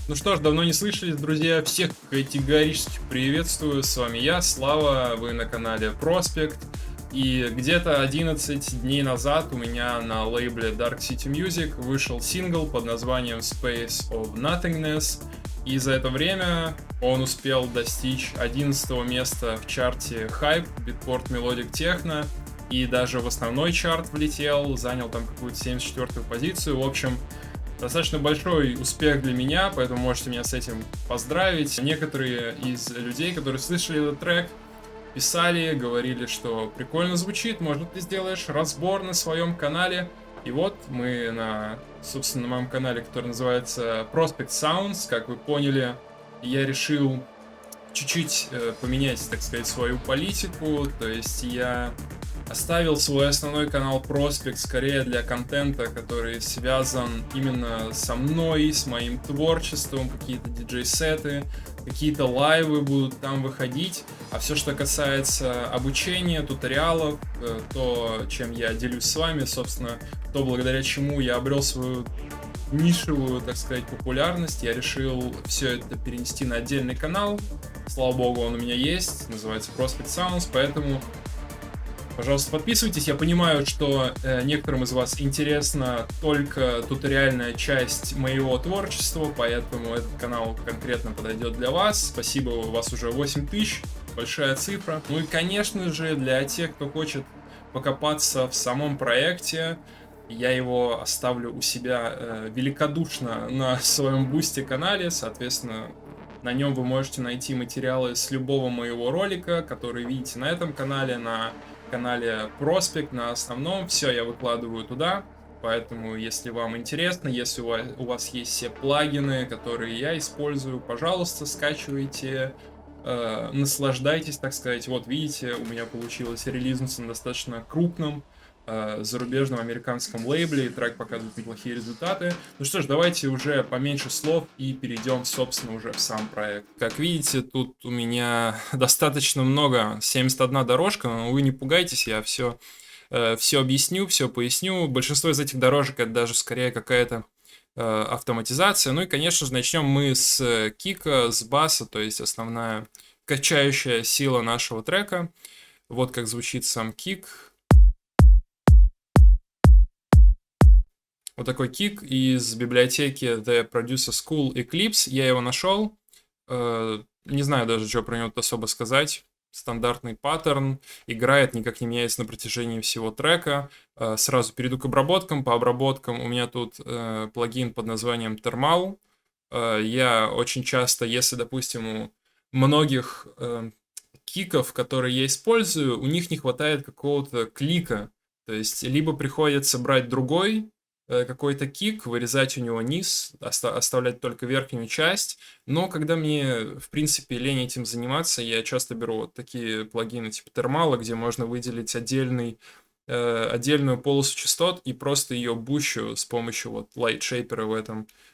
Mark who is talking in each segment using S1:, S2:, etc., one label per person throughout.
S1: Ну что ж, давно не слышались, друзья. Всех категорически приветствую. С вами я, Слава. Вы на канале Проспект. И где-то 11 дней назад у меня на лейбле Dark City Music вышел сингл под названием Space of Nothingness. И за это время он успел достичь 11 места в чарте Hype, Beatport Melodic Techno. И даже в основной чарт влетел, занял там какую-то 74-ю позицию. В общем, достаточно большой успех для меня, поэтому можете меня с этим поздравить. Некоторые из людей, которые слышали этот трек, писали, говорили, что прикольно звучит, может ты сделаешь разбор на своем канале. И вот мы собственно, на моем канале, который называется Prospect Sounds, как вы поняли, я решил чуть-чуть поменять, так сказать, свою политику, то есть я оставил свой основной канал Prospect скорее для контента, который связан именно со мной, с моим творчеством, какие-то диджей-сеты, какие-то лайвы будут там выходить. А все, что касается обучения, туториалов, то, чем я делюсь с вами, собственно, то, благодаря чему я обрел свою нишевую, так сказать, популярность, я решил все это перенести на отдельный канал. Слава богу, он у меня есть, называется Prospect Sounds, поэтому пожалуйста, подписывайтесь. Я понимаю, что некоторым из вас интересна только туториальная часть моего творчества, поэтому этот канал конкретно подойдет для вас. Спасибо, у вас уже 8000, большая цифра. Ну и, конечно же, для тех, кто хочет покопаться в самом проекте, я его оставлю у себя великодушно на своем бусте-канале, соответственно, на нем вы можете найти материалы с любого моего ролика, которые видите на этом канале, на канале Проспект, на основном. Все я выкладываю туда, поэтому, если вам интересно, если у вас есть все плагины, которые я использую, пожалуйста, скачивайте, наслаждайтесь, так сказать. Вот видите, у меня получилось релизнуться на достаточно крупном зарубежном американском лейбле, и трек показывает неплохие результаты. Ну что ж, давайте уже поменьше слов и перейдем, собственно, уже в сам проект. Как видите, тут у меня достаточно много, 71 дорожка, но вы не пугайтесь, я все объясню, все поясню. Большинство из этих дорожек это даже скорее какая-то автоматизация. Ну и, конечно же, начнем мы с кика, с баса, то есть основная качающая сила нашего трека. Вот как звучит сам кик. Вот такой кик из библиотеки The Producer School Eclipse. Я его нашел. Не знаю даже, что про него особо сказать. Стандартный паттерн. Играет, никак не меняется на протяжении всего трека. Сразу перейду к обработкам. По обработкам у меня тут плагин под названием Thermal. Я очень часто, если, допустим, у многих киков, которые я использую, у них не хватает какого-то клика. То есть, либо приходится брать другой какой-то кик, вырезать у него низ, оставлять только верхнюю часть. Но когда мне, в принципе, лень этим заниматься, я часто беру вот такие плагины типа термала, где можно выделить отдельную полосу частот и просто ее бущу с помощью вот Light Shaper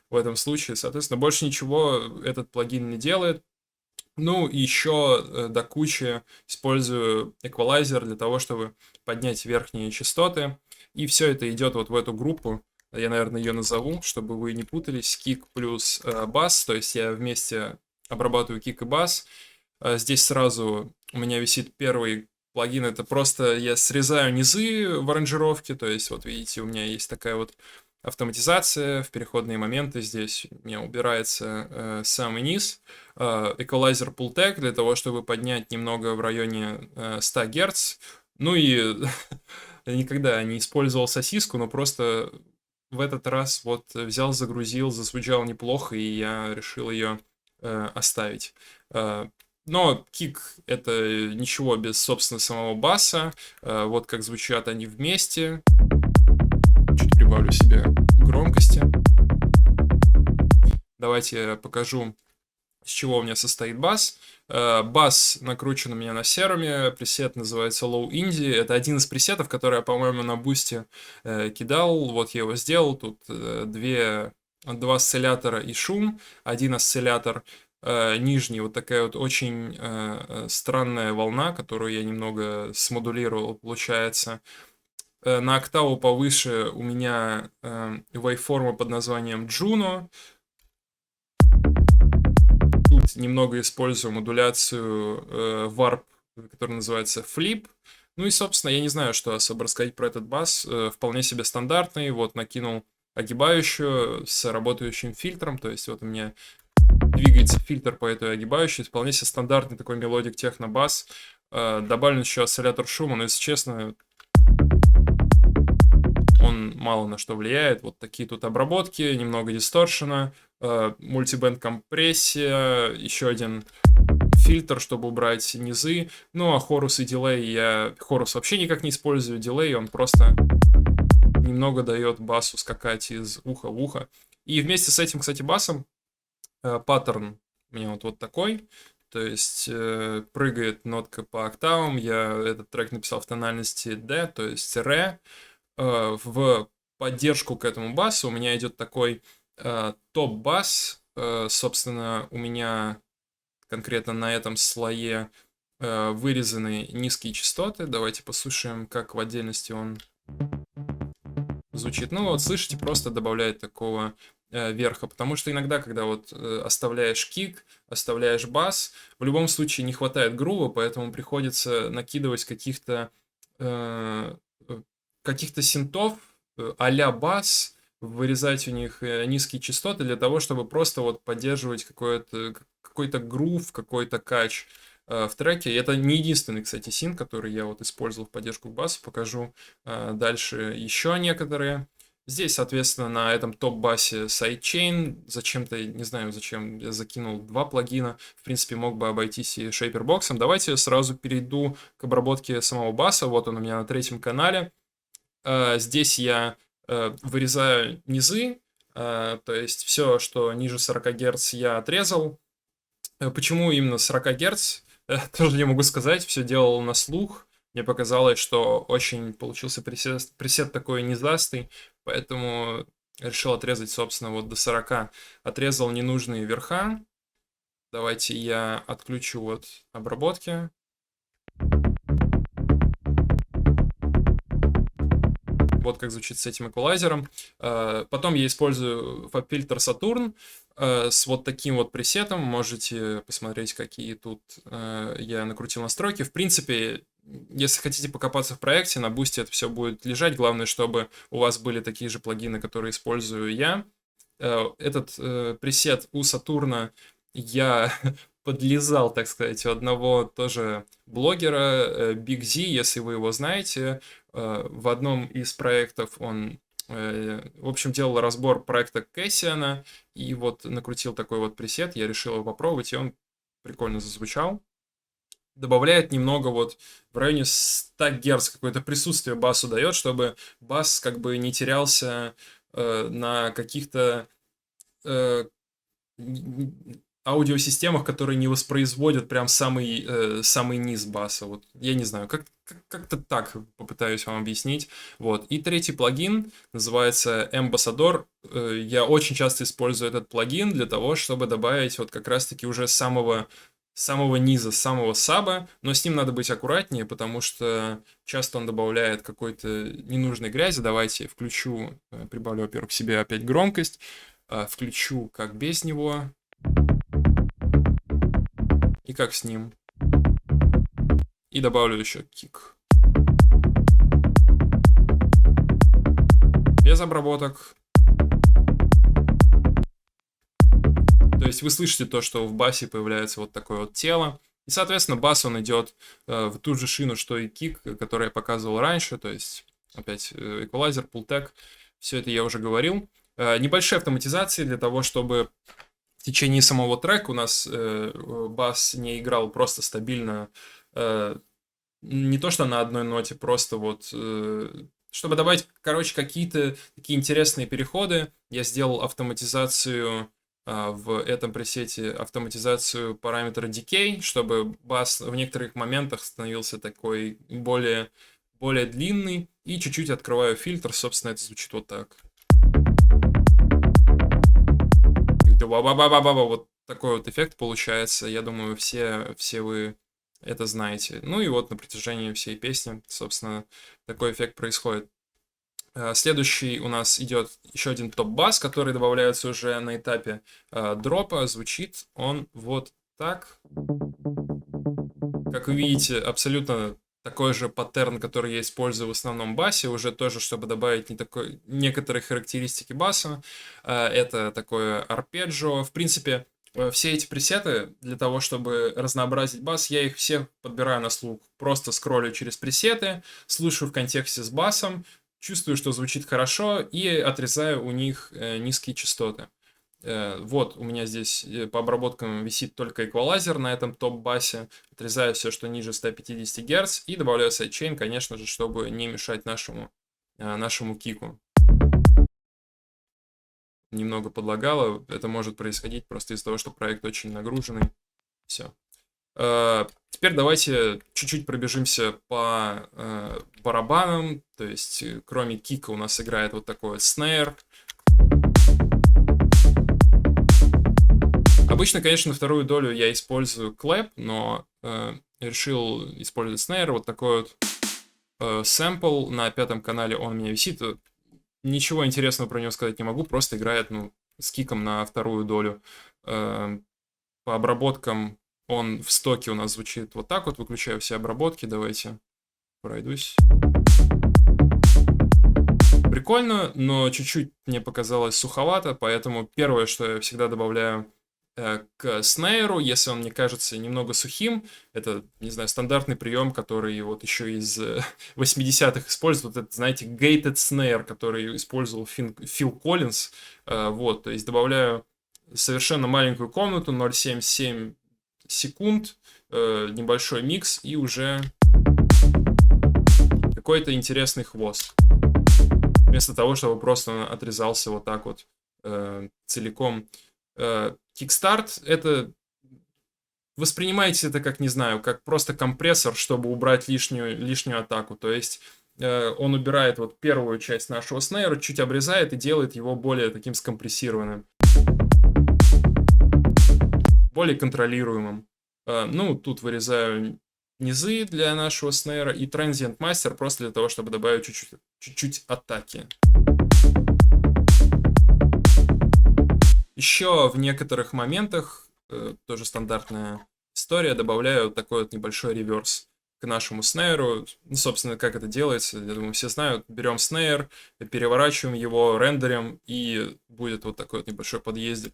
S1: в этом случае. Соответственно, больше ничего этот плагин не делает. Ну, и еще до кучи использую эквалайзер для того, чтобы поднять верхние частоты. И все это идет вот в эту группу. Я, наверное, ее назову, чтобы вы не путались. Кик плюс бас. То есть я вместе обрабатываю кик и бас. Здесь сразу у меня висит первый плагин. Это просто я срезаю низы в аранжировке. То есть, вот видите, у меня есть такая вот автоматизация в переходные моменты. Здесь у меня убирается самый низ. Эквалайзер Pull Tag для того, чтобы поднять немного в районе 100 Гц. Ну и я никогда не использовал сосиску, но просто в этот раз вот взял, загрузил, зазвучал неплохо, и я решил ее оставить. Но кик — это ничего без, собственно, самого баса. Вот как звучат они вместе. Чуть прибавлю себе громкости. Давайте я покажу, с чего у меня состоит бас. Бас накручен у меня на серуме, пресет называется Low Indie. Это один из пресетов, который я, по-моему, на бусте кидал. Вот я его сделал. Тут два осциллятора и шум. Один осциллятор нижний, вот такая вот очень странная волна, которую я немного смодулировал, получается. На октаву повыше у меня вейформа под названием Juno. немного использую модуляцию Warp, которая называется Flip. Ну и, собственно, я не знаю, что особо рассказать про этот бас. Вполне себе стандартный. Вот накинул огибающую с работающим фильтром. То есть вот у меня двигается фильтр по этой огибающей. Вполне себе стандартный такой мелодик техно-бас. Добавлен еще осциллятор шума, но, если честно, он мало на что влияет. Вот такие тут обработки, немного дисторшена, мультибенд компрессия, еще один фильтр, чтобы убрать низы. Ну а хорус и дилей хорус вообще никак не использую. Дилей, он просто немного дает басу скакать из уха в ухо. И вместе с этим, кстати, басом паттерн у меня вот такой. То есть прыгает нотка по октавам. Я этот трек написал в тональности D, то есть ре. В поддержку к этому басу у меня идет такой топ-бас. Собственно, у меня конкретно на этом слое вырезаны низкие частоты. Давайте послушаем, как в отдельности он звучит. Ну вот, слышите, просто добавляет такого верха, потому что иногда, когда вот оставляешь кик, оставляешь бас, в любом случае не хватает грува, поэтому приходится накидывать каких-то синтов а-ля бас, вырезать у них низкие частоты для того, чтобы просто вот поддерживать какой-то грув, какой-то кач в треке. И это не единственный, кстати, синт, который я вот использовал в поддержку к басу. Покажу дальше еще некоторые. Здесь, соответственно, на этом топ-басе сайдчейн. Зачем-то, не знаю, зачем я закинул 2 плагина. В принципе, мог бы обойтись и шейпербоксом. Давайте сразу перейду к обработке самого баса. Вот он у меня на 3-м канале. Здесь я вырезаю низы, то есть все, что ниже 40 Гц, я отрезал. Почему именно 40 Гц? Тоже не могу сказать, все делал на слух. Мне показалось, что очень получился пресет такой низастый, поэтому решил отрезать, собственно, вот до 40. Отрезал ненужные верха. Давайте я отключу вот обработки. Вот как звучит с этим эквалайзером. Потом я использую фаб-фильтр Saturn с вот таким вот пресетом. Можете посмотреть, какие тут я накрутил настройки. В принципе, если хотите покопаться в проекте, на Boosty это все будет лежать. Главное, чтобы у вас были такие же плагины, которые использую я. Этот пресет у Сатурна я подлезал, так сказать, у одного тоже блогера, Big Z, если вы его знаете. В одном из проектов он, в общем, делал разбор проекта Кэссиана, и вот накрутил такой вот пресет, я решил его попробовать, и он прикольно зазвучал. Добавляет немного вот в районе 100 Гц, какое-то присутствие басу дает, чтобы бас как бы не терялся на каких-то аудиосистемах, которые не воспроизводят прям самый низ баса. Вот, я не знаю, как-то так попытаюсь вам объяснить. Вот. И 3-й плагин называется Ambassador. Я очень часто использую этот плагин для того, чтобы добавить вот как раз-таки уже самого низа, самого саба, но с ним надо быть аккуратнее, потому что часто он добавляет какой-то ненужной грязи. Давайте включу, прибавлю, во-первых, себе опять громкость, включу как без него и как с ним. И добавлю еще кик. Без обработок. То есть вы слышите то, что в басе появляется вот такое вот тело. И, соответственно, бас он идет в ту же шину, что и кик, который я показывал раньше. То есть, опять, эквалайзер, пултек. Все это я уже говорил. Небольшие автоматизации для того, чтобы в течение самого трека у нас бас не играл просто стабильно, не то что на одной ноте, просто вот, чтобы добавить, короче, какие-то такие интересные переходы, я сделал автоматизацию в этом пресете, автоматизацию параметра decay, чтобы бас в некоторых моментах становился такой более длинный, и чуть-чуть открываю фильтр, собственно, это звучит вот так. Вот такой вот эффект получается. Я думаю, все вы это знаете. Ну и вот на протяжении всей песни, собственно, такой эффект происходит. Следующий у нас идет еще один топ-бас, который добавляется уже на этапе дропа. Звучит он вот так. Как вы видите, абсолютно такой же паттерн, который я использую в основном басе, уже тоже, чтобы добавить некоторые характеристики баса. Это такое арпеджио. В принципе, все эти пресеты, для того, чтобы разнообразить бас, я их все подбираю на слух. Просто скроллю через пресеты, слушаю в контексте с басом, чувствую, что звучит хорошо, и отрезаю у них низкие частоты. Вот, у меня здесь по обработкам висит только эквалайзер на этом топ-басе. Отрезаю все, что ниже 150 Гц, и добавляю сайдчейн, конечно же, чтобы не мешать нашему кику. Немного подлагало. Это может происходить просто из-за того, что проект очень нагруженный. Все. Теперь давайте чуть-чуть пробежимся по барабанам. То есть, кроме кика у нас играет вот такой снейр. Обычно, конечно, на вторую долю я использую клэп, но решил использовать снейр. Вот такой вот сэмпл на 5-м канале, он у меня висит. Ничего интересного про него сказать не могу, просто играет, с киком на вторую долю. По обработкам он в стоке у нас звучит вот так вот. Выключаю все обработки, давайте пройдусь. Прикольно, но чуть-чуть мне показалось суховато, поэтому первое, что я всегда добавляю к снейру, если он мне кажется немного сухим, это, не знаю, стандартный прием, который вот еще из 80-х используют, это, знаете, gated snare, который использовал Фил Коллинз, вот, то есть добавляю совершенно маленькую комнату, 0,77 секунд, небольшой микс и уже какой-то интересный хвост. Вместо того, чтобы просто отрезался вот так вот целиком. Кикстарт это воспринимайте это как, не знаю, как просто компрессор, чтобы убрать лишнюю атаку. То есть он убирает вот первую часть нашего снейра, чуть обрезает и делает его более таким скомпрессированным, более контролируемым. Тут вырезаю низы для нашего снейра и Transient Master просто для того, чтобы добавить чуть-чуть атаки. Еще в некоторых моментах, тоже стандартная история, добавляю такой вот небольшой реверс к нашему снейру. Собственно, как это делается, я думаю, все знают. Берем снейр, переворачиваем его, рендерим, и будет вот такой вот небольшой подъездик.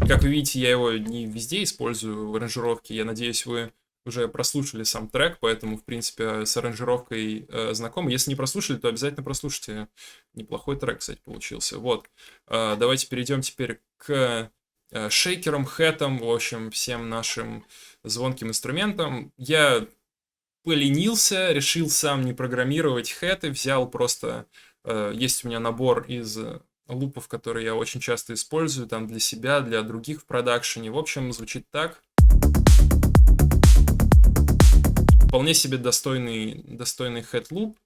S1: Как вы видите, я его не везде использую в аранжировке. Я надеюсь, вы уже прослушали сам трек, поэтому, в принципе, с аранжировкой знакомы. Если не прослушали, то обязательно прослушайте. Неплохой трек, кстати, получился. Вот. Давайте перейдем теперь к шейкерам, хэтам, в общем, всем нашим звонким инструментам. Я поленился, решил сам не программировать хэты, взял просто... Есть у меня набор из лупов, которые я очень часто использую, там для себя, для других в продакшене. В общем, звучит так. Вполне себе достойный хэт-луп.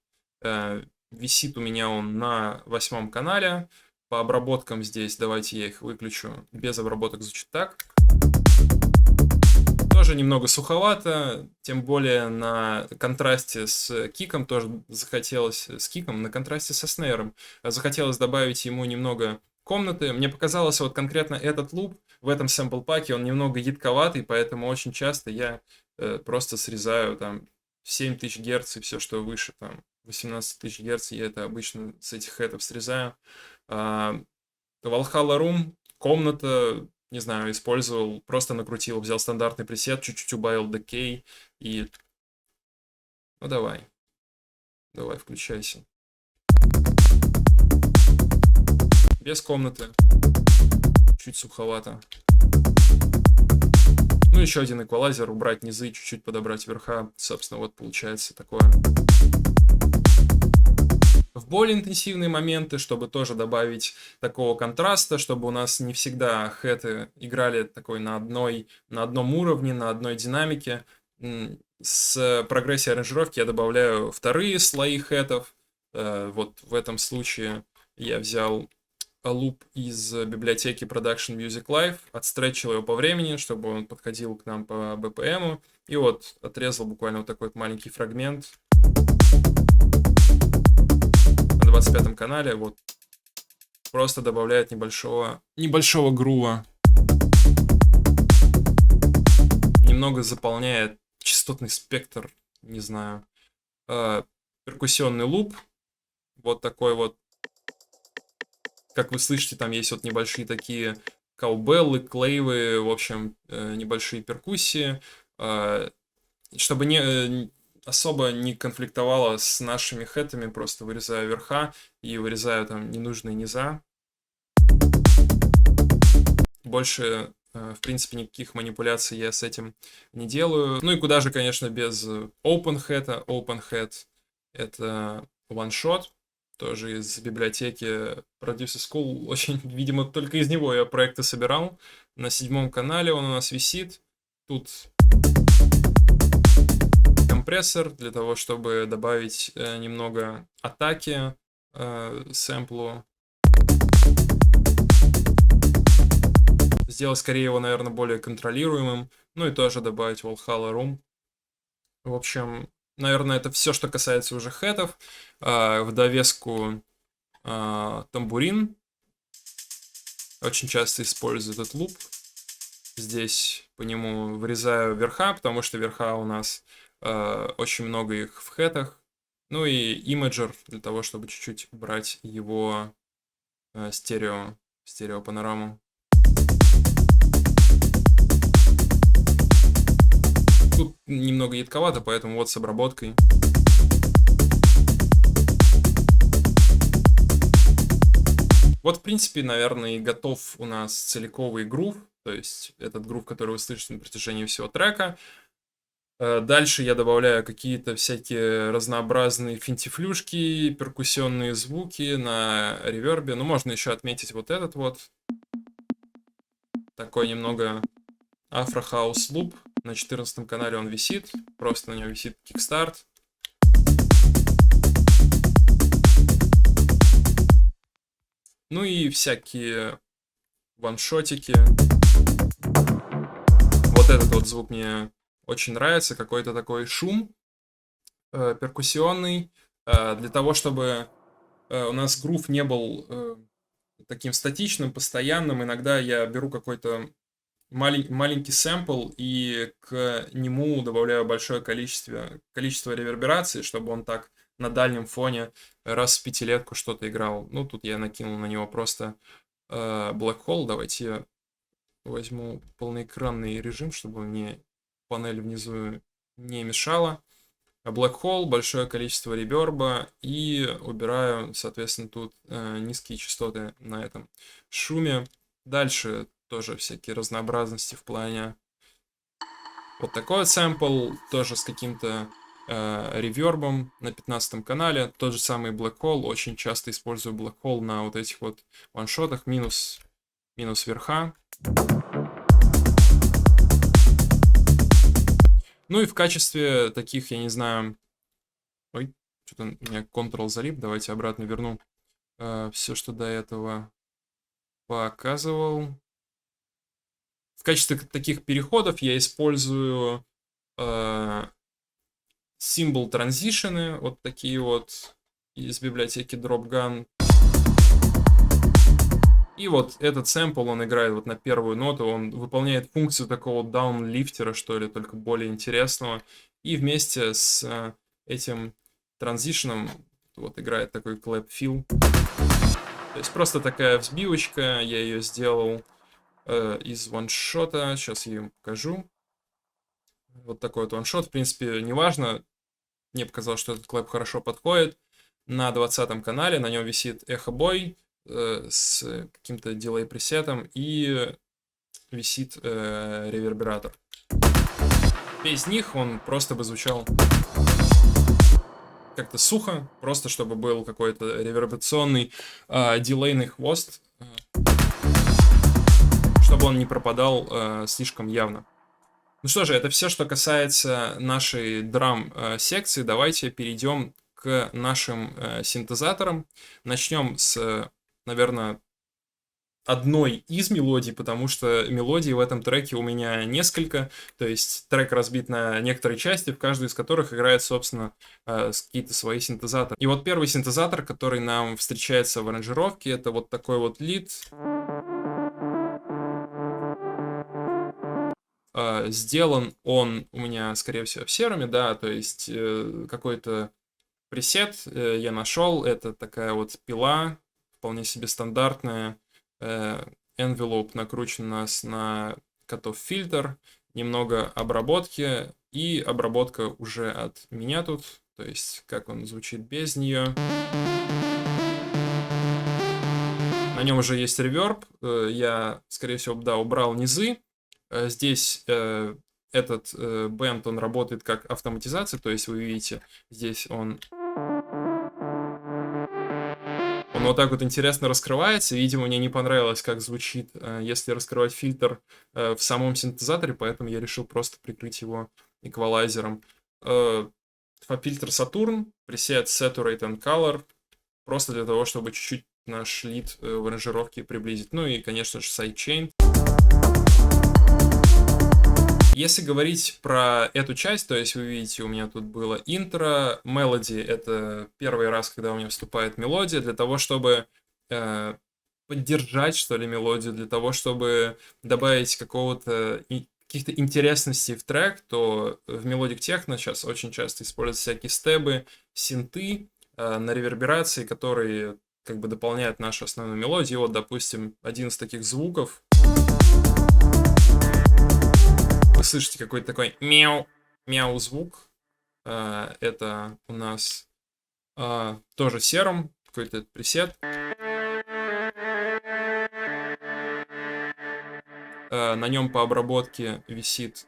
S1: Висит у меня он на 8-м канале. По обработкам здесь, давайте я их выключу. Без обработок звучит так. Тоже немного суховато, тем более на контрасте с киком, тоже захотелось, с киком, на контрасте со снейром, захотелось добавить ему немного комнаты. Мне показалось, вот конкретно этот луп в этом сэмпл-паке, он немного едковатый, поэтому очень часто я просто срезаю там 7000 Гц и все, что выше, там 18 тысяч Гц, я это обычно с этих хэтов срезаю. Valhalla Room, комната, не знаю, использовал, просто накрутил, взял стандартный пресет, чуть-чуть убавил decay и... Ну давай, включайся. Без комнаты, чуть суховато. Ну, еще один эквалайзер, убрать низы, чуть-чуть подобрать верха. Собственно, вот получается такое. В более интенсивные моменты, чтобы тоже добавить такого контраста, чтобы у нас не всегда хэты играли такой на одном уровне, на одной динамике. С прогрессией аранжировки я добавляю вторые слои хэтов. Вот в этом случае я взял луп из библиотеки Production Music Live, отстречил его по времени, чтобы он подходил к нам по BPM, и вот отрезал буквально вот такой вот маленький фрагмент на 25-м канале, вот просто добавляет небольшого грува. немного заполняет частотный спектр, не знаю. Перкуссионный луп, вот такой вот. Как вы слышите, там есть вот небольшие такие каубеллы, клейвы, в общем, небольшие перкуссии, чтобы особо не конфликтовало с нашими хэтами, просто вырезаю верха и вырезаю там ненужные низа. Больше, в принципе, никаких манипуляций я с этим не делаю. Ну и куда же, конечно, без OpenHead. OpenHead — это OneShot, тоже из библиотеки Producer School. Очень, видимо, только из него я проекты собирал. На 7-м канале он у нас висит. Тут компрессор для того, чтобы добавить немного атаки сэмплу. Сделать скорее его, наверное, более контролируемым. Ну и тоже добавить Valhalla Room. В общем, наверное, это все, что касается уже хэтов. В довеску тамбурин. Очень часто использую этот луп. Здесь по нему вырезаю верха, потому что верха у нас очень много их в хэтах. Ну и имиджер для того, чтобы чуть-чуть убрать его стереопанораму. Тут немного едковато, поэтому вот с обработкой. Вот, в принципе, наверное, и готов у нас целиковый грув. То есть этот грув, который вы слышите на протяжении всего трека. Дальше я добавляю какие-то всякие разнообразные финтифлюшки, перкуссионные звуки на ревербе. Ну, можно еще отметить вот этот вот. Такой немного афро-хаус луп. На 14-м канале он висит. Просто на нем висит кикстарт. Ну и всякие ваншотики. Вот этот вот звук мне очень нравится. Какой-то такой шум перкуссионный. Для того, чтобы у нас грув не был таким статичным, постоянным, иногда я беру какой-то маленький сэмпл и к нему добавляю большое количество реверберации, чтобы он так на дальнем фоне раз в пятилетку что-то играл. Ну, тут я накинул на него просто Black Hole. Давайте я возьму полноэкранный режим, чтобы мне панель внизу не мешала. Black Hole, большое количество реверба и убираю, соответственно, тут низкие частоты на этом шуме. Дальше тоже всякие разнообразности в плане вот такой вот сэмпл, тоже с каким-то ревербом на 15-м канале. Тот же самый Black Hole, очень часто использую Black Hole на вот этих вот ваншотах, минус верха. Ну и в качестве таких, я не знаю... Ой, что-то у меня Ctrl залип. Давайте обратно верну все, что до этого показывал. В качестве таких переходов я использую символ транзишены, вот такие вот из библиотеки Dropgun. И вот этот сэмпл, он играет вот на первую ноту, он выполняет функцию такого даунлифтера, что ли, только более интересного. И вместе с этим транзишеном вот играет такой clap fill. То есть просто такая взбивочка, я ее сделал из ваншота. Сейчас я им покажу. Вот такой вот ваншот, в принципе, неважно. Мне показалось, что этот клэп хорошо подходит. На 20-м канале на нем висит эхо-бой с каким-то дилей-пресетом и висит ревербератор. Без них он просто бы звучал как-то сухо, просто чтобы был какой-то ревербационный дилейный хвост, чтобы он не пропадал слишком явно. Ну что же, это все, что касается нашей драм-секции. Давайте перейдем к нашим синтезаторам. Начнем с, наверное, одной из мелодий, потому что мелодий в этом треке у меня несколько. То есть трек разбит на некоторые части, в каждую из которых играет, собственно, какие-то свои синтезаторы. И вот первый синтезатор, который нам встречается в аранжировке, это вот такой вот лид. Сделан он у меня, скорее всего, в серуме, да, то есть какой-то пресет я нашел, это такая вот пила, вполне себе стандартная, envelope накручен у нас на cutoff фильтр, немного обработки, и обработка уже от меня тут, то есть как он звучит без нее. На нем уже есть реверб, я, скорее всего, да, убрал низы. Здесь этот бенд, он работает как автоматизация, то есть вы видите, здесь он вот так вот интересно раскрывается. Видимо, мне не понравилось, как звучит, если раскрывать фильтр в самом синтезаторе, поэтому я решил просто прикрыть его эквалайзером. Фаб-фильтр Saturn, пресет Saturate and Color, просто для того, чтобы чуть-чуть наш лид в аранжировке приблизить. Ну и, конечно же, сайдчейн. Если говорить про эту часть, то есть вы видите, у меня тут было интро, мелоди — это первый раз, когда у меня вступает мелодия, для того, чтобы поддержать, что ли, мелодию, для того, чтобы добавить каких-то интересностей в трек, то в мелодик техно сейчас очень часто используются всякие стебы, синты на реверберации, которые как бы дополняют нашу основную мелодию. Вот, допустим, один из таких звуков. Вы слышите какой-то такой мяу звук. Это у нас тоже серум, какой-то пресет. На нем по обработке висит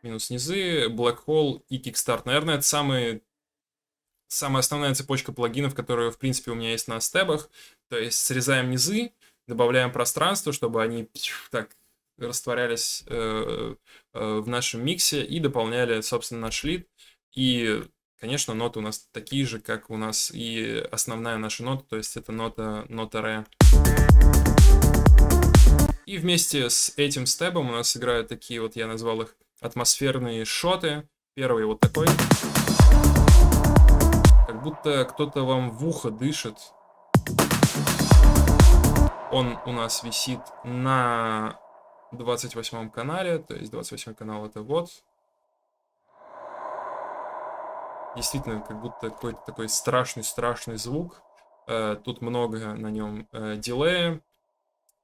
S1: минус низы, Black Hole и Kickstart. Наверное, это самая основная цепочка плагинов, которые, в принципе, у меня есть на стебах. То есть срезаем низы, добавляем пространство, чтобы они так растворялись в нашем миксе и дополняли, собственно, наш лид. И, конечно, ноты у нас такие же, как у нас и основная наша нота, то есть это нота ре. И вместе с этим стебом у нас играют такие вот, я назвал их атмосферные шоты. Первый вот такой. Как будто кто-то вам в ухо дышит. Он у нас висит на 28 канале, то есть 28 канал это вот. Действительно, как будто какой-то такой страшный звук. Тут много на нем дилея,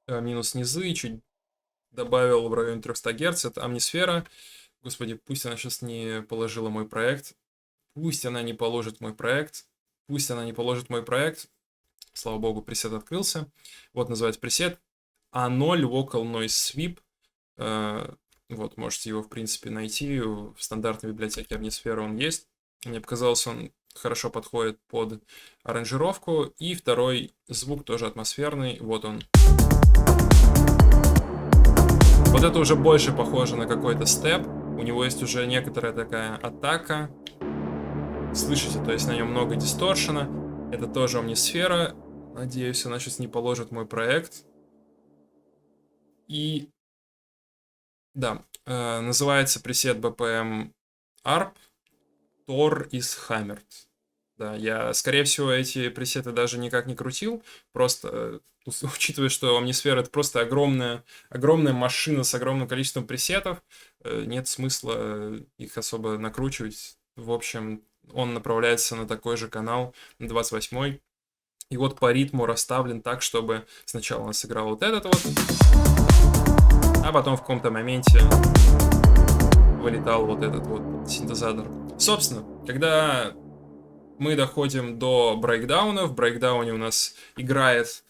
S1: минус низы, чуть добавил в районе 300 Гц, это амнисфера. Господи, пусть она сейчас не положила мой проект. Пусть она не положит мой проект. Пусть она не положит мой проект. Слава богу, пресет открылся. Вот называется пресет A0 Vocal Noise Sweep. Вот, можете его, в принципе, найти. В стандартной библиотеке амнисфера он есть. Мне показалось, он хорошо подходит под аранжировку. И второй звук тоже атмосферный. Вот он. Вот это уже больше похоже на какой-то степ. У него есть уже некоторая такая атака. Слышите, то есть на нем много дисторшена. Это тоже амнисфера. Надеюсь, она сейчас не положит мой проект. И да, называется пресет BPM ARP Tor is Hammered. Да, я, скорее всего, эти пресеты даже никак не крутил. Просто, учитывая, что амнисфера — это просто огромная машина с огромным количеством пресетов, нет смысла их особо накручивать. В общем, он направляется на такой же канал, на 28-й. И вот по ритму расставлен так, чтобы сначала он сыграл вот этот вот, а потом в каком-то моменте вылетал вот этот вот синтезатор. Собственно, когда мы доходим до брейкдауна, в брейкдауне у нас играет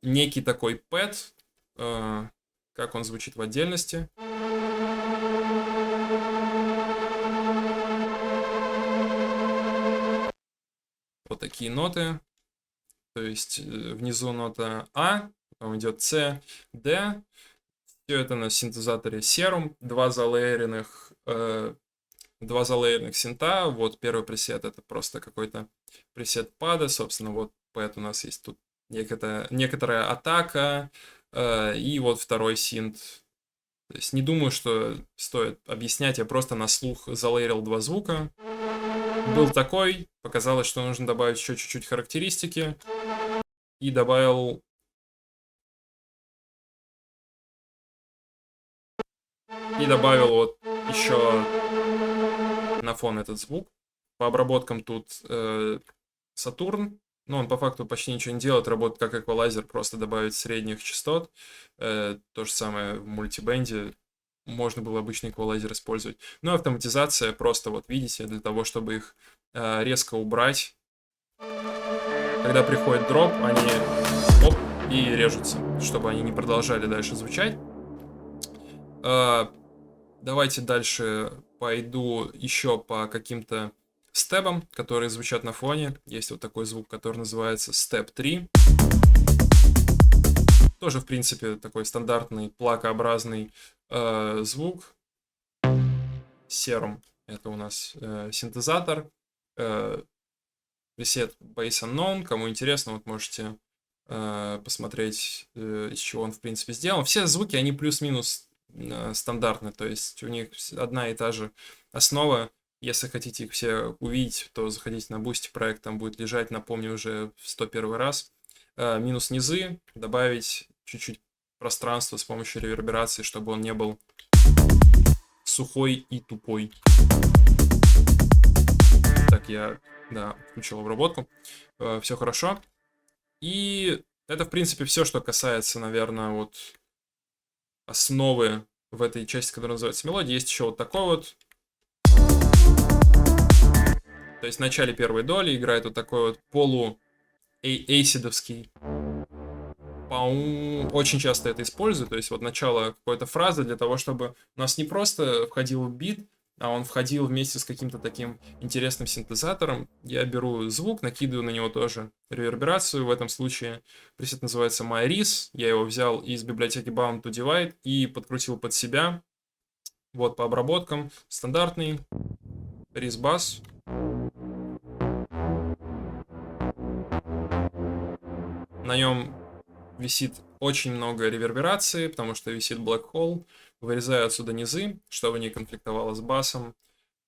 S1: некий такой пэд, как он звучит в отдельности. Вот такие ноты. То есть внизу нота А, потом идет С, Д. Все это на синтезаторе Serum. Два залейеренных синта. Вот первый пресет — это просто какой-то пресет пада. Собственно, вот пэд у нас есть тут некоторая атака. И вот второй синт. То есть не думаю, что стоит объяснять. Я просто на слух залейерил два звука. Был такой. Показалось, что нужно добавить еще чуть-чуть характеристики. И добавил И добавил вот еще на фон этот звук. По обработкам тут Сатурн. Ну, он по факту почти ничего не делает, работает как эквалайзер, просто добавить средних частот. То же самое в мультибенде. Можно было обычный эквалайзер использовать. Ну, и автоматизация просто, вот видите, для того, чтобы их резко убрать. Когда приходит дроп, они оп, и режутся, чтобы они не продолжали дальше звучать. Давайте дальше пойду еще по каким-то степам, которые звучат на фоне. Есть вот такой звук, который называется Step 3. Тоже, в принципе, такой стандартный плакообразный звук. Serum — это у нас синтезатор. Пресет Base Unknown. Кому интересно, вот можете посмотреть, из чего он, в принципе, сделан. Все звуки, они плюс-минус стандартны, то есть у них одна и та же основа. Если хотите их все увидеть, то заходите на Boosty, проект там будет лежать, напомню, уже в 101 раз. Минус низы, добавить чуть-чуть пространства с помощью реверберации, чтобы он не был сухой и тупой. Так, я, да, включил обработку. Все хорошо. И это, в принципе, все, что касается, наверное, вот основы в этой части, которая называется мелодия. Есть еще вот такой вот. То есть в начале первой доли играет вот такой вот полу-эйсидовский. Очень часто это использую. То есть вот начало какой-то фразы для того, чтобы у нас не просто входил бит, а он входил вместе с каким-то таким интересным синтезатором. Я беру звук, накидываю на него тоже реверберацию. В этом случае пресет называется MyRes. Я его взял из библиотеки Bound to Divide и подкрутил под себя. Вот по обработкам. Стандартный Res Bass. На нем висит очень много реверберации, потому что висит Black Hole. Вырезаю отсюда низы, чтобы не конфликтовало с басом.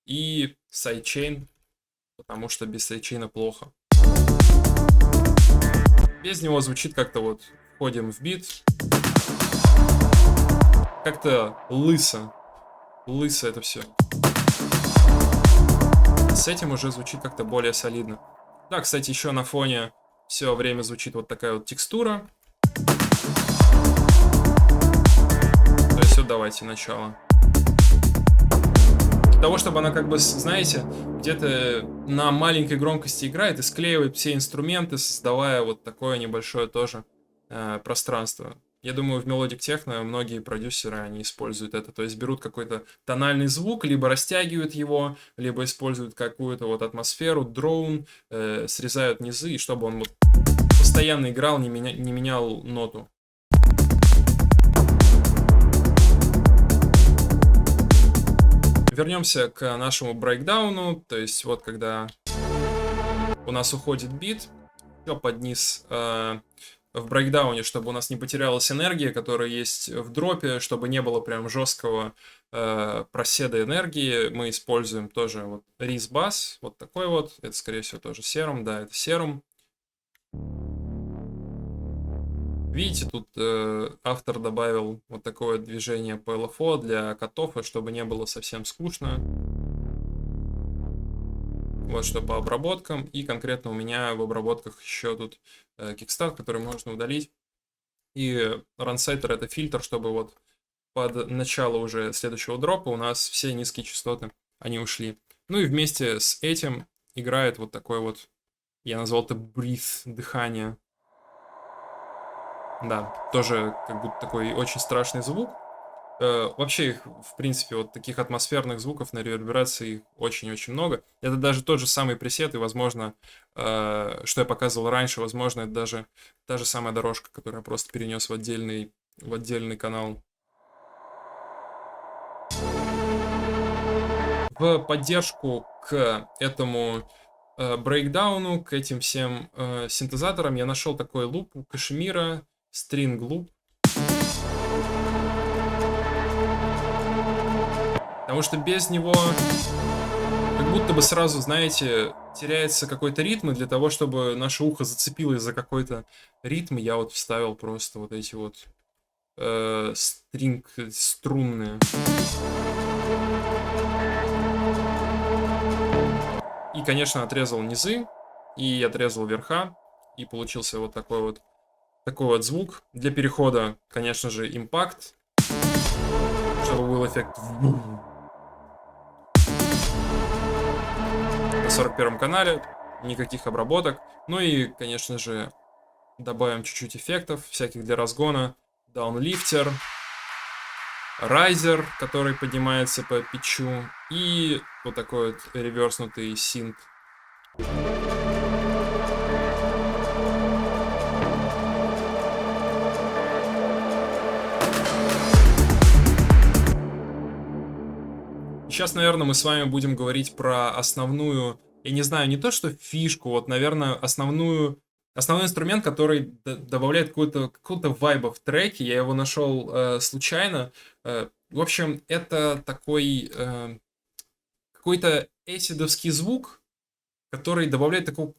S1: И сайдчейн, потому что без сайдчейна плохо. Без него звучит как-то вот, входим в бит. Как-то лысо. Лысо это все. С этим уже звучит как-то более солидно. Да, кстати, еще на фоне все время звучит вот такая вот текстура. То есть вот давайте начало. Для того, чтобы она как бы, знаете, где-то на маленькой громкости играет и склеивает все инструменты, создавая вот такое небольшое тоже пространство. Я думаю, в Melodic Techno многие продюсеры, они используют это. То есть берут какой-то тональный звук, либо растягивают его, либо используют какую-то вот атмосферу, дроун, срезают низы, и чтобы он вот постоянно играл, не менял ноту. Вернемся к нашему брейкдауну. То есть вот когда у нас уходит бит, все под низ в брейкдауне, чтобы у нас не потерялась энергия, которая есть в дропе, чтобы не было прям жесткого проседа энергии, мы используем тоже вот Res Bass, вот такой вот. Это, скорее всего, тоже Serum, да, это Serum. Видите, тут автор добавил вот такое движение по LFO для катофа, чтобы не было совсем скучно. Вот что по обработкам. И конкретно у меня в обработках еще тут Kickstart, который можно удалить. И Runsetter — это фильтр, чтобы вот под начало уже следующего дропа у нас все низкие частоты, они ушли. Ну и вместе с этим играет вот такой вот, я назвал это breathe, дыхание. Да, тоже как будто такой очень страшный звук. Вообще их, в принципе, вот таких атмосферных звуков на реверберации очень-очень много. Это даже тот же самый пресет, и, возможно, что я показывал раньше, возможно, это даже та же самая дорожка, которую я просто перенес в отдельный канал. В поддержку к этому брейкдауну, к этим всем синтезаторам я нашел такой луп у Кашемира, String Loop. Потому что без него как будто бы сразу, знаете, теряется какой-то ритм, и для того, чтобы наше ухо зацепилось за какой-то ритм, я вот вставил просто вот эти вот струнные. И, конечно, отрезал низы, и отрезал верха, и получился вот такой вот звук. Для перехода, конечно же, импакт, чтобы был эффект на 41-м канале, никаких обработок. Ну и, конечно же, добавим чуть-чуть эффектов, всяких для разгона. Даунлифтер, райзер, который поднимается по питчу, и вот такой вот реверснутый синт. Сейчас, наверное, мы с вами будем говорить про основную, я не знаю, не то что фишку, вот, наверное, основной инструмент, который добавляет какого-то вайба в треке. Я его нашел случайно. В общем, это такой какой-то эсидовский звук, который добавляет такого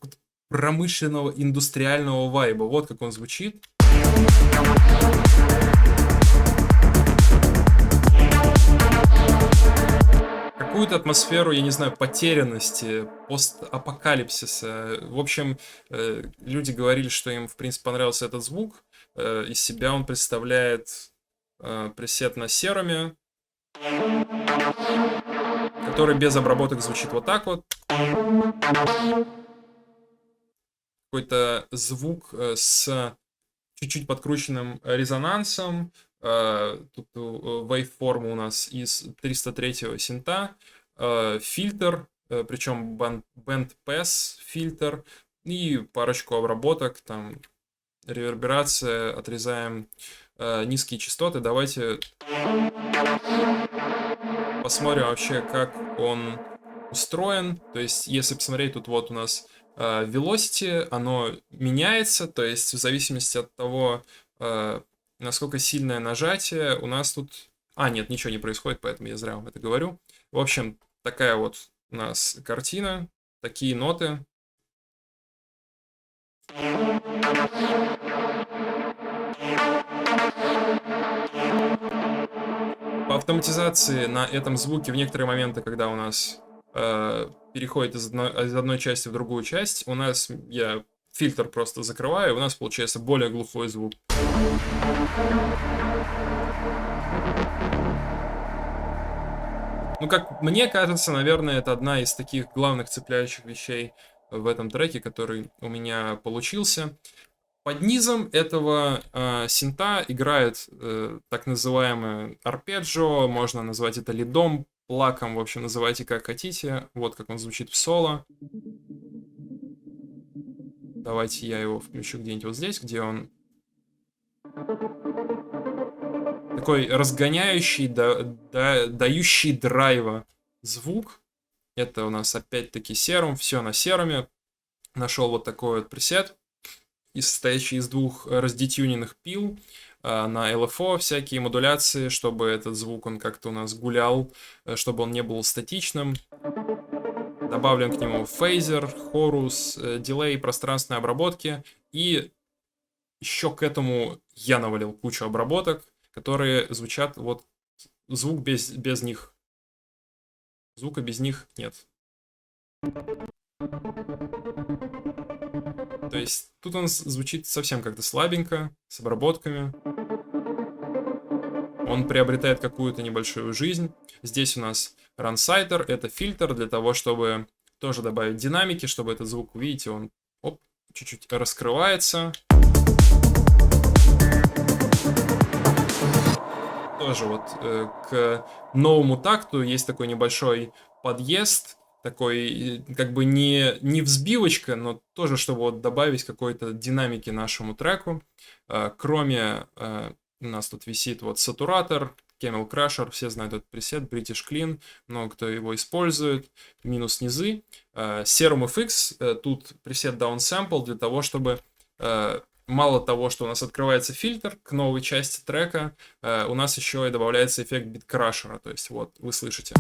S1: промышленного, индустриального вайба. Вот как он звучит. Какую-то атмосферу, я не знаю, потерянности, постапокалипсиса. В общем, люди говорили, что им, в принципе, понравился этот звук. Из себя он представляет пресет на серуме, который без обработок звучит вот так вот. Какой-то звук с чуть-чуть подкрученным резонансом. Тут waveform у нас из 303-го синта, фильтр, причем band pass фильтр и парочку обработок, там реверберация, отрезаем низкие частоты. Давайте посмотрим вообще, как он устроен. То есть, если посмотреть, тут вот у нас velocity, оно меняется, то есть в зависимости от того, насколько сильное нажатие у нас тут... нет, ничего не происходит, поэтому я зря вам это говорю. В общем, такая вот у нас картина, такие ноты. По автоматизации на этом звуке в некоторые моменты, когда у нас переходит из одной части в другую часть, у нас я фильтр просто закрываю, и у нас получается более глухой звук. Ну, как мне кажется, наверное, это одна из таких главных цепляющих вещей в этом треке, который у меня получился. Под низом этого синта играет так называемый арпеджио, можно назвать это лидом, плаком, в общем, называйте как хотите. Вот как он звучит в соло. Давайте я его включу где-нибудь вот здесь, где он такой разгоняющий, дающий драйва звук. Это у нас опять-таки серум, все на серуме. Нашел вот такой вот пресет, состоящий из двух раздетюненных пил на LFO, всякие модуляции, чтобы этот звук он как-то у нас гулял, чтобы он не был статичным. Добавлен к нему фейзер, хорус, дилей, пространственные обработки. И еще к этому я навалил кучу обработок, которые звучат вот... Звук без них. Звука без них нет. То есть тут он звучит совсем как-то слабенько, с обработками. Он приобретает какую-то небольшую жизнь. Здесь у нас рансайдер, это фильтр для того, чтобы тоже добавить динамики, чтобы этот звук, видите, он чуть-чуть раскрывается. Тоже вот к новому такту есть такой небольшой подъезд, такой как бы не взбивочка, но тоже, чтобы вот добавить какой-то динамики нашему треку. Кроме у нас тут висит вот сатуратор, Camel Crusher, все знают этот пресет, British Clean, много кто его использует, минус низы. Serum FX, тут пресет Downsample для того, чтобы мало того, что у нас открывается фильтр к новой части трека, у нас еще и добавляется эффект биткрашера, то есть вот вы слышите.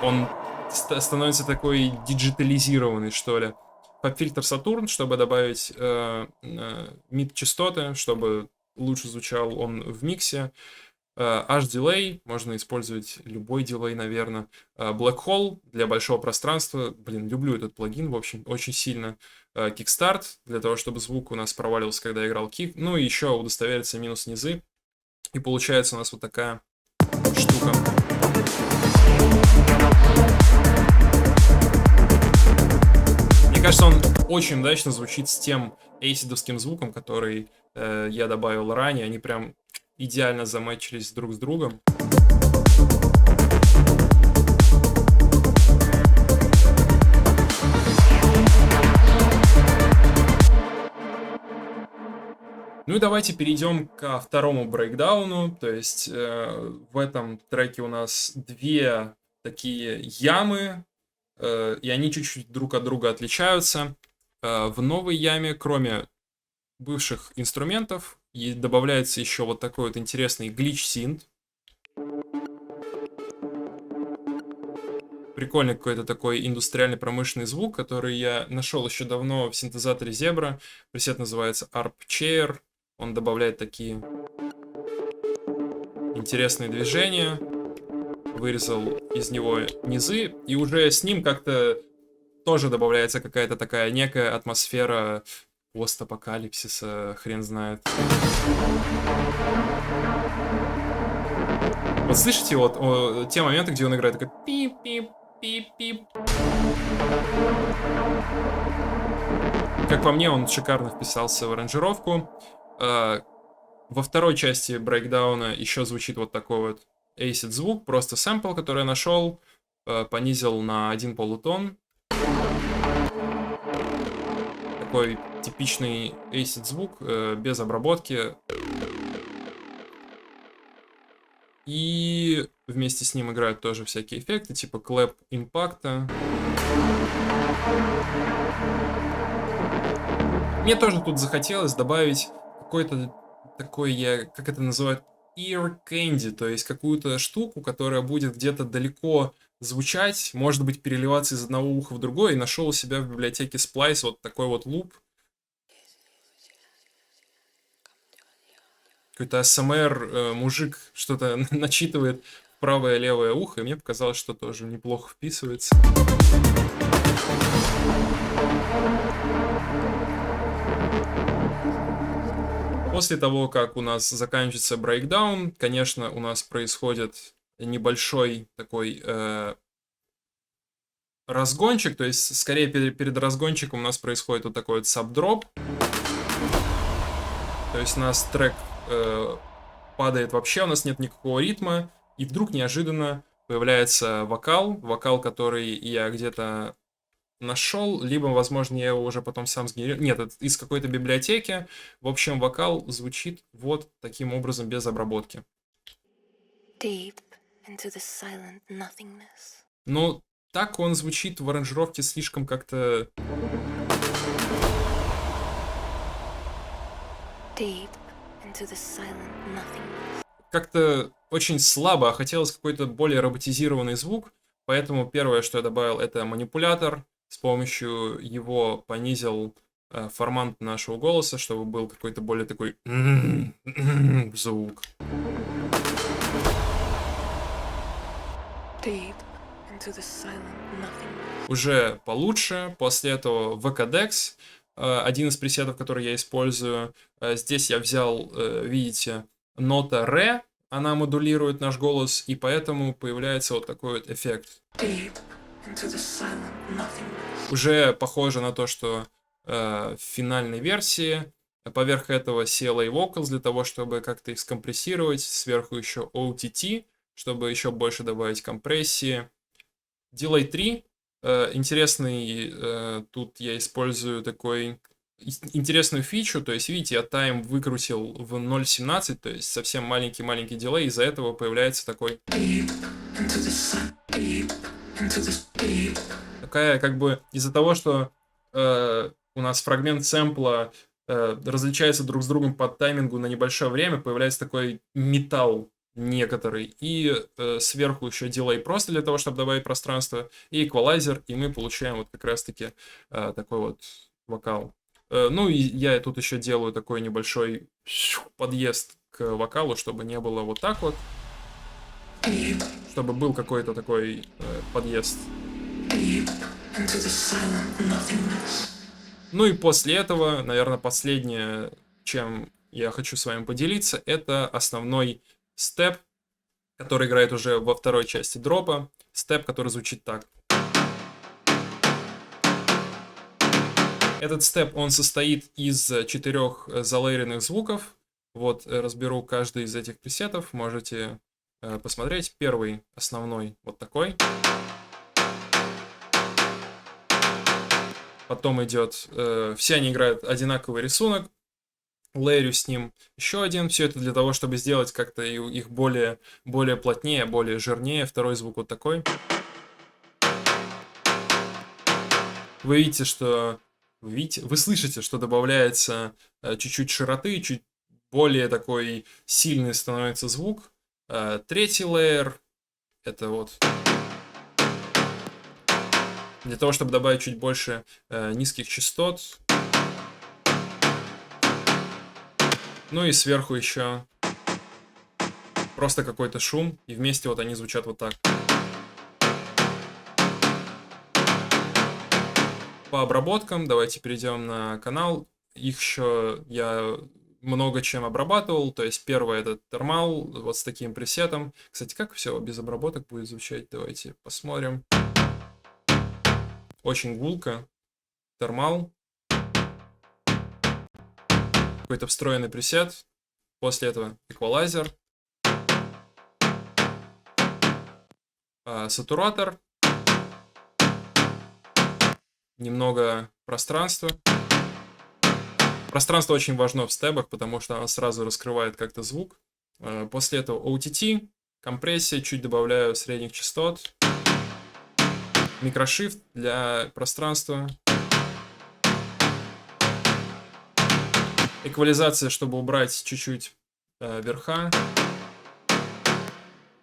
S1: Он становится такой диджитализированный, что ли. Поп-фильтр Сатурн, чтобы добавить мид-частоты, чтобы лучше звучал он в миксе. H-Delay, можно использовать любой дилей, наверное. Black Hole для большого пространства. Блин, люблю этот плагин, в общем, очень сильно. Kickstart, для того, чтобы звук у нас проваливался, когда играл кик. Ну и еще удостовериться минус низы. И получается у нас вот такая штука. Мне кажется, он очень удачно звучит с тем эйсидовским звуком, который я добавил ранее. Они прям идеально замэчились друг с другом. Ну и давайте перейдем ко второму брейкдауну. То есть в этом треке у нас две такие ямы, и они чуть-чуть друг от друга отличаются. В новой яме, кроме бывших инструментов, и добавляется еще вот такой вот интересный глич-синт. Прикольный какой-то такой индустриальный промышленный звук, который я нашел еще давно в синтезаторе Zebra. Пресет называется Arp Chair. Он добавляет такие интересные движения. Вырезал из него низы. И уже с ним как-то тоже добавляется какая-то такая некая атмосфера постапокалипсиса, хрен знает. Вот слышите, вот те моменты, где он играет, такой пип-пип-пип-пип. Как по мне, он шикарно вписался в аранжировку. Во второй части брейкдауна еще звучит вот такой вот acid звук, просто сэмпл, который я нашел, понизил на 1 полутон. Такой типичный acid звук, без обработки. И вместе с ним играют тоже всякие эффекты, типа клэп импакта. Мне тоже тут захотелось добавить какой-то такой, как это называют, ear candy, то есть какую-то штуку, которая будет где-то далеко звучать, может быть, переливаться из одного уха в другое, и нашел у себя в библиотеке Splice вот такой вот луп. Какой-то ASMR мужик что-то начитывает в правое и левое ухо, и мне показалось, что тоже неплохо вписывается. После того, как у нас заканчивается брейкдаун, конечно, у нас происходит небольшой такой разгончик, то есть скорее перед разгончиком у нас происходит вот такой вот сабдроп. То есть у нас трек падает вообще, у нас нет никакого ритма, и вдруг неожиданно появляется вокал, который я где-то нашел, либо, возможно, я его уже потом сам сгенерировал. Нет, это из какой-то библиотеки. В общем, вокал звучит вот таким образом, без обработки. Но так он звучит в аранжировке слишком как-то... Как-то очень слабо, а хотелось какой-то более роботизированный звук. Поэтому первое, что я добавил, это манипулятор. С помощью его понизил формат нашего голоса, чтобы был какой-то более такой звук. Уже получше. После этого VKDex, один из пресетов, который я использую. Здесь я взял, видите, нота Ре, она модулирует наш голос, и поэтому появляется вот такой вот эффект. Уже похоже на то, что в финальной версии. Поверх этого CLA Vocals для того, чтобы как-то их скомпрессировать. Сверху еще OTT, чтобы еще больше добавить компрессии. Delay 3. Интересный, тут я использую такой интересную фичу, то есть, видите, я тайм выкрутил в 0.17, то есть совсем маленький-маленький дилей, из-за этого появляется такой... Такая, как бы, из-за того, что у нас фрагмент сэмпла различается друг с другом по таймингу на небольшое время, появляется такой металл некоторый, и сверху еще дилей просто для того, чтобы добавить пространство, и эквалайзер, и мы получаем вот как раз-таки такой вот вокал. Ну и я тут еще делаю такой небольшой подъезд к вокалу, чтобы не было вот так вот. Чтобы был какой-то такой подъезд. Ну и после этого, наверное, последнее, чем я хочу с вами поделиться, это основной степ, который играет уже во второй части дропа. Степ, который звучит так. Этот степ, он состоит из 4 залейренных звуков. Вот, разберу каждый из этих пресетов, можете посмотреть. Первый, основной, вот такой. Потом идет, все они играют одинаковый рисунок, лейрю с ним еще один. Все это для того, чтобы сделать как-то их более плотнее, более жирнее. Второй звук вот такой. Вы видите, что... Вы слышите, что добавляется чуть-чуть широты, чуть более такой сильный становится звук. Третий лейер, это вот... Для того, чтобы добавить чуть больше низких частот. Ну и сверху еще просто какой-то шум. И вместе вот они звучат вот так. По обработкам давайте перейдем на канал. Их еще я много чем обрабатывал. То есть первое это термал вот с таким пресетом. Кстати, как все без обработок будет звучать? Давайте посмотрим. Очень гулко. Термал. Какой-то встроенный пресет. После этого эквалайзер. Сатуратор. Немного пространства. Пространство очень важно в стебах, потому что оно сразу раскрывает как-то звук. После этого OTT. Компрессия. Чуть добавляю средних частот. Микрошифт для пространства. Эквализация, чтобы убрать чуть-чуть верха.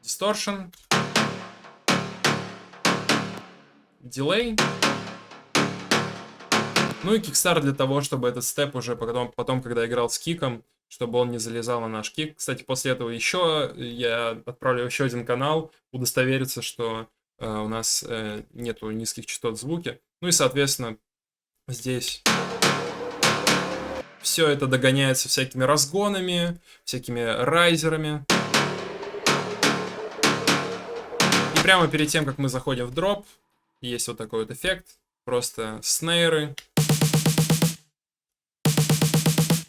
S1: Distortion. Дилей. Ну и кикстарт для того, чтобы этот степ уже потом, когда играл с киком, чтобы он не залезал на наш кик. Кстати, после этого еще я отправлю еще один канал, удостовериться, что у нас нету низких частот в звуке. Ну и, соответственно, здесь все это догоняется всякими разгонами, всякими райзерами. И прямо перед тем, как мы заходим в дроп, есть вот такой вот эффект. Просто снейры.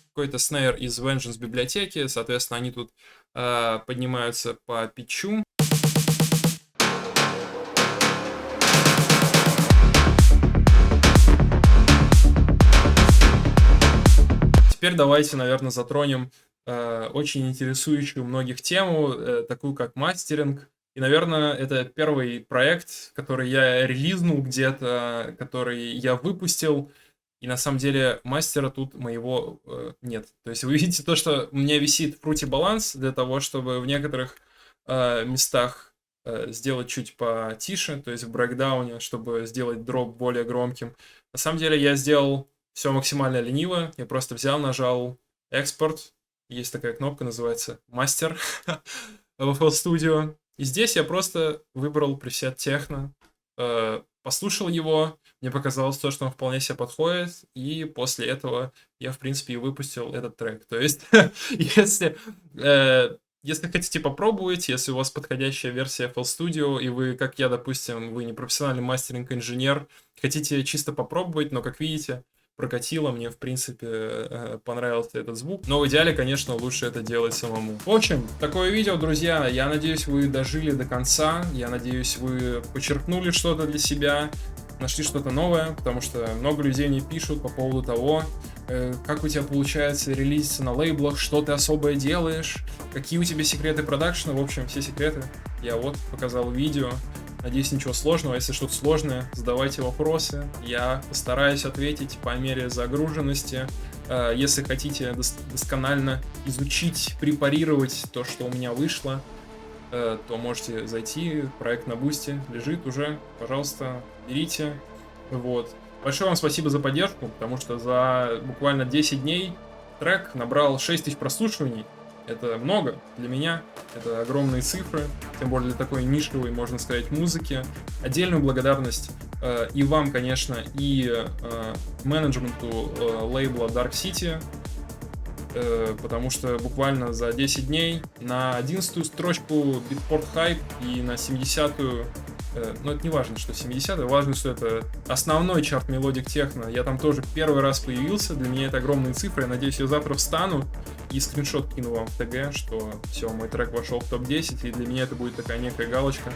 S1: Какой-то снейр из Vengeance библиотеки. Соответственно, они тут поднимаются по питчу. Теперь давайте, наверное, затронем очень интересующую многих тему, такую как мастеринг. И, наверное, это первый проект, который я релизнул где-то, который я выпустил. И на самом деле мастера тут моего нет. То есть вы видите то, что у меня висит Fruity Balance для того, чтобы в некоторых местах сделать чуть потише, то есть в брейкдауне, чтобы сделать дроп более громким. На самом деле я сделал все максимально лениво. Я просто взял, нажал экспорт. Есть такая кнопка, называется мастер в FL Studio. И здесь я просто выбрал пресет техно, послушал его, мне показалось то, что он вполне себе подходит, и после этого я, в принципе, и выпустил этот трек. То есть, если хотите попробовать, если у вас подходящая версия FL Studio, и вы, как я, допустим, вы не профессиональный мастеринг-инженер, хотите чисто попробовать, но, как видите, прокатило, мне, в принципе, понравился этот звук. Но в идеале, конечно, лучше это делать самому. В общем, такое видео, друзья. Я надеюсь, вы дожили до конца. Я надеюсь, вы почерпнули что-то для себя, нашли что-то новое, потому что много людей мне пишут по поводу того, как у тебя получается релизиться на лейблах, что ты особое делаешь, какие у тебя секреты продакшена. В общем, все секреты я вот показал в видео. Надеюсь, ничего сложного. Если что-то сложное, задавайте вопросы. Я постараюсь ответить по мере загруженности. Если хотите досконально изучить, препарировать то, что у меня вышло, то можете зайти. Проект на Бусти лежит уже. Пожалуйста, берите. Вот. Большое вам спасибо за поддержку, потому что за буквально 10 дней трек набрал 6000 прослушиваний. Это много для меня, это огромные цифры, тем более для такой нишевой, можно сказать, музыки. Отдельную благодарность и вам, конечно, и менеджменту лейбла Dark City, потому что буквально за 10 дней на 11-ю строчку Beatport Hype и на 70-ю, но это не важно, что 70-я, важно, что это основной чарт Melodic Techno. Я там тоже первый раз появился, для меня это огромные цифры, я надеюсь, я завтра встану и скриншот кину вам в ТГ, что все, мой трек вошел в топ-10, и для меня это будет такая некая галочка,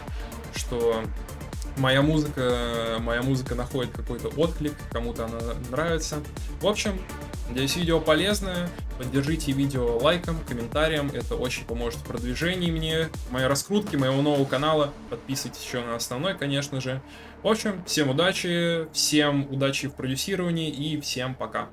S1: что моя музыка находит какой-то отклик, кому-то она нравится. В общем, надеюсь, видео полезное. Поддержите видео лайком, комментарием. Это очень поможет в продвижении мне, в моей раскрутке, моего нового канала. Подписывайтесь еще на основной, конечно же. В общем, всем удачи в продюсировании и всем пока.